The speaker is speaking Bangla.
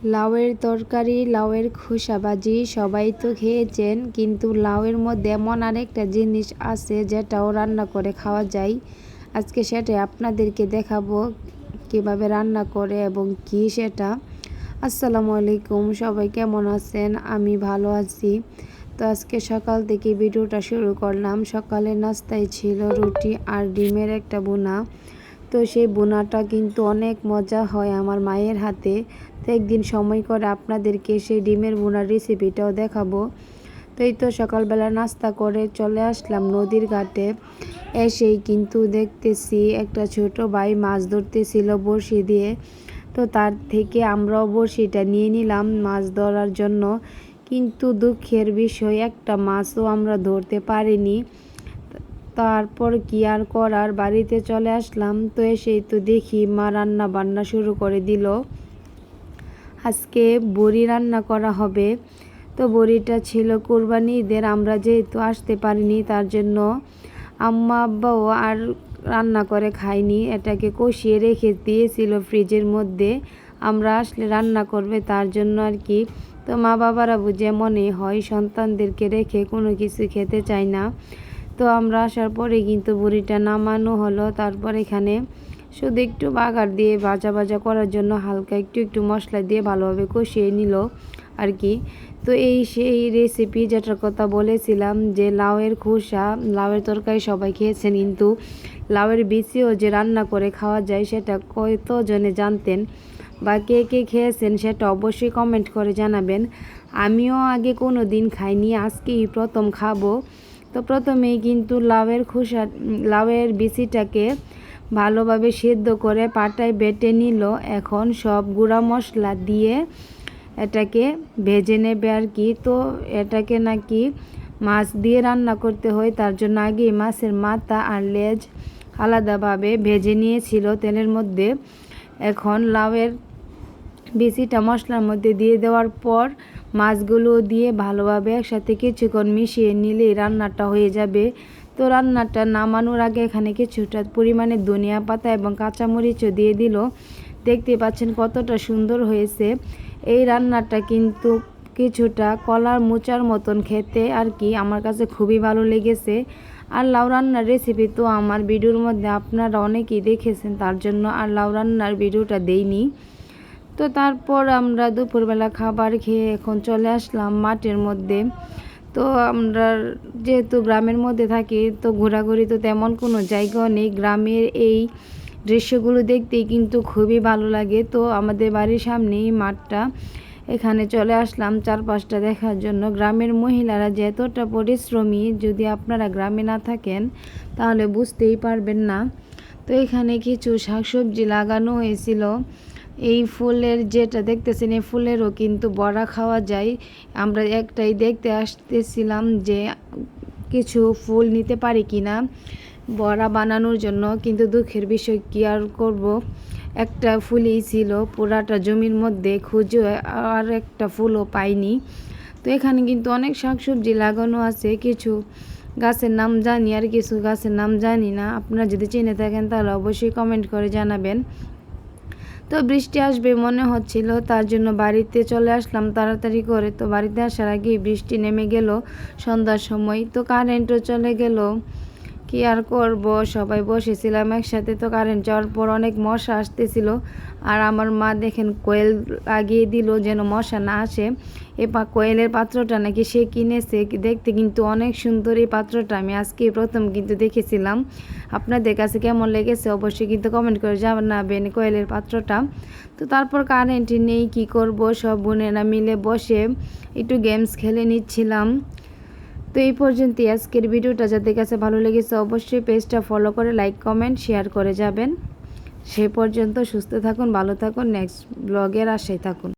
লাউয়ের তরকারি, লাউয়ের খোসা ভাজি সবাই তো খেয়েছেন, কিন্তু লাউয়ের মধ্যে এমন আরেকটা জিনিস আছে যেটাও রান্না করে খাওয়া যায়। আজকে সেটাই আপনাদেরকে দেখাবো কিভাবে রান্না করে এবং কি সেটা। আসসালামু আলাইকুম, সবাই কেমন আছেন? আমি ভালো আছি। তো আজকে সকাল থেকে ভিডিওটা শুরু করলাম। সকালে নাস্তায় ছিল রুটি আর ডিমের একটা বোনা। তো সেই বোনাটা কিন্তু অনেক মজা হয় আমার মায়ের হাতে। তো একদিন সময় করে আপনাদেরকে সেই ডিমের বোনার রেসিপিটাও দেখাবো। তো এই তো সকালবেলা নাস্তা করে চলে আসলাম নদীর ঘাটে। এসেই কিন্তু দেখতেছি একটা ছোট ভাই মাছ ধরতেছিল বড়শি দিয়ে। তো তার থেকে আমরাও বড়শিটা নিয়ে নিলাম মাছ ধরার জন্য, কিন্তু দুঃখের বিষয় একটা মাছও আমরা ধরতে পারিনি। তারপর কি আর করার, বাড়িতে চলে আসলাম। তো এসেই তো দেখি মা রান্না বান্না শুরু করে দিল। আজকে বড়ি রান্না করা হবে। তো বড়িটা ছিল কোরবানি ঈদের, আমরা যেহেতু আসতে পারিনি তার জন্য আম্মা আব্বাও আর রান্না করে খাইনি, এটাকে কষিয়ে রেখে দিয়েছিল ফ্রিজের মধ্যে। আমরা আসলে রান্না করবে তার জন্য আর কি। তো মা বাবারা বুঝে মনে হয় সন্তানদেরকে রেখে কোনো কিছু খেতে চায় না। তো আমরা আসার পরে কিন্তু বড়িটা নামানো হলো। তারপর এখানে শুধু একটু বাগার দিয়ে ভাজা ভাজা করার জন্য হালকা একটু মশলা দিয়ে ভালোভাবে কষিয়ে নিল আর কি। তো এই সেই রেসিপি যেটার কথা বলেছিলাম যে লাউয়ের খোসা, লাউয়ের তরকারি সবাই খেয়েছেন, কিন্তু লাউয়ের বিচিও যে রান্না করে খাওয়া যায় সেটা কতজনে জানতেন বা কে কে খেয়েছেন সেটা অবশ্যই কমেন্ট করে জানাবেন। আমিও আগে কোনো দিন খাইনি, আজকেই প্রথম খাবো। তো প্রথমেই কিন্তু লাউয়ের বিচিটাকে ভালোভাবে সেদ্ধ করে পাটায় বেটে নিল। এখন সব গুঁড়া মশলা দিয়ে এটাকে ভেজে নেবে আর কি। তো এটাকে নাকি মাছ দিয়ে রান্না করতে হয়, তার জন্য আগে মাছের মাথা আর লেজ আলাদাভাবে ভেজে নিয়েছিল তেলের মধ্যে। এখন লাউয়ের বিচিটা মশলার মধ্যে দিয়ে দেওয়ার পর মাছগুলো দিয়ে ভালোভাবে একসাথে কিছুক্ষণ মিশিয়ে নিলেই রান্নাটা হয়ে যাবে। তো রান্নাটা নামানোর আগে এখানে কিছুটা পরিমাণে ধনিয়া পাতা এবং কাঁচামরিচও দিয়ে দিল। দেখতে পাচ্ছেন কতটা সুন্দর হয়েছে। এই রান্নাটা কিন্তু কিছুটা কলার মোচার মতন খেতে আর কি, আমার কাছে খুবই ভালো লেগেছে। আর লাউ রান্নার রেসিপি তো আমার ভিডিওর মধ্যে আপনারা অনেকেই দেখেছেন, তার জন্য আর লাউ রান্নার ভিডিওটা দেইনি। তো তারপর আমরা দুপুরবেলা খাবার খেয়ে এখন চলে আসলাম মাঠের মধ্যে। তো আমরা যেহেতু গ্রামের মধ্যে থাকি, তো ঘোরাঘুরি তো তেমন কোনো জায়গাও নেই। গ্রামের এই দৃশ্যগুলো দেখতেই কিন্তু খুবই ভালো লাগে। তো আমাদের বাড়ির সামনেই মাঠটা, এখানে চলে আসলাম চারপাশটা দেখার জন্য। গ্রামের মহিলারা যে এতটা পরিশ্রমী, যদি আপনারা গ্রামে না থাকেন তাহলে বুঝতেই পারবেন না। তো এখানে কিছু শাকসবজি লাগানো হয়েছিল। এই ফুলের যেটা দেখতেছেন, এই ফুলেরও কিন্তু বড়া খাওয়া যায়। আমরা একটাই দেখতে আসতেছিলাম যে কিছু ফুল নিতে পারি কিনা বড়া বানানোর জন্য, কিন্তু দুঃখের বিষয় কি আর করব, একটা ফুলই ছিল, পুরাটা জমির মধ্যে খুঁজে আর একটা ফুলও পাইনি। তো এখানে কিন্তু অনেক শাকসবজি লাগানো আছে, কিছু গাছের নাম জানি আর কিছু গাছের নাম জানি না। আপনারা যদি চিনে থাকেন তাহলে অবশ্যই কমেন্ট করে জানাবেন। তো বৃষ্টি আসবে মনে হচ্ছিল, তার জন্য বাড়িতে চলে আসলাম তাড়াতাড়ি করে। তো বাড়িতে আসার আগেই বৃষ্টি নেমে গেল সন্ধ্যার সময়। তো কারেন্টও চলে গেল, কি আর করব, সবাই বসেছিলাম একসাথে। তো কারেন্ট যাওয়ার পর অনেক মশা আসতেছিল, আর আমার মা দেখেন কোয়েল লাগিয়ে দিল যেন মশা না আসে। কোয়েলের পাত্রটা নাকি সে কিনেছে, দেখতে কিন্তু অনেক সুন্দর এই পাত্রটা। আমি আজকে প্রথম কিন্তু দেখেছিলাম। আপনাদের কাছে কেমন লেগেছে অবশ্যই কিন্তু কমেন্ট করে জানাবেন কোয়েলের পাত্রটা। তো তারপর কারেন্ট নেই, কি করব, সব বোনেরা মিলে বসে একটু গেমস খেলে নিচ্ছিলাম। তো এই পর্যন্তই আজকের ভিডিওটা। যাদের কাছে ভালো লেগেছে অবশ্যই পেজটা ফলো করে লাইক কমেন্ট শেয়ার করে যাবেন। সে পর্যন্ত সুস্থ থাকুন, ভালো থাকুন, নেক্সট ব্লগের আশায় থাকুন।